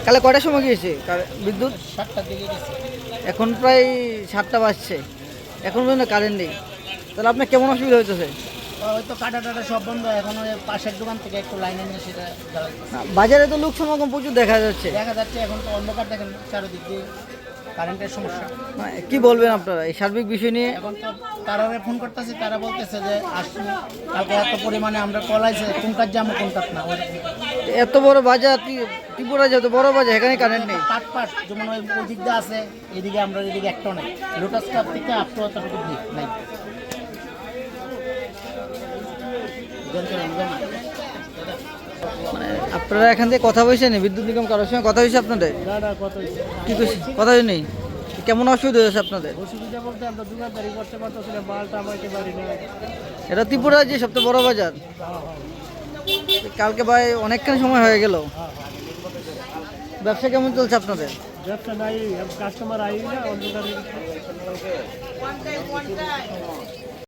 কালে কয়টার সময় গিয়েছে বিদ্যুৎ? 7টার দিকে গেছে। এখন প্রায় 7টা বাজছে, এখন পর্যন্ত কারেন্ট নেই। তাহলে আপনার কেমন অসুবিধা হইতেছে? হয়তো কাটা টাটা সব বন্ধ, এখন ওই পাশের দোকান থেকে একটু লাইন এনে সেটা জ্বালাইতেছে। না, বাজারে তো লোক সমাগম প্রচুর দেখা যাচ্ছে। দেখা যাচ্ছে এখন তো অন্ধকার, দেখেন চারিদিক দিয়ে কারেন্টের সমস্যা। মানে কি বলবেন আপনারা এই সার্বিক বিষয় নিয়ে? এখন তো তারা ফোন করতেছে, তারা বলতেছে যে আসুন, কালকে এত পরিমাণে আমরা কলাইছে, কোন কাজ যাবো কোন কাজ না। এত বড় বাজার, ত্রিপুরা যত বড় বাজার, এখানে কারেন্ট নেই। পাট পাট যেমন ওই দিক দিয়ে আছে, এদিকে আমরা এদিকে একটা নেই, লোটাস কাপ থেকে আপটু অতটুকু নাই। মানে আপনারা এখান থেকে কথা বলছেন, বিদ্যুৎ নিগম কারোর সঙ্গে কথা হয়েছে আপনাদের? কি কথা নেই? কেমন অসুবিধা হয়েছে আপনাদের? অসুবিধা বলতে আমরা দোকানদারি করতে পারতেছি না, মালটা আমাকে পারি না। এটা ত্রিপুরার যে সবচেয়ে বড় বাজার। কালকে ভাই অনেকখানি সময় হয়ে গেল। ব্যবসা কেমন চলছে আপনাদের? ব্যবসা নাই, কাস্টমার আই না, অন্ধকার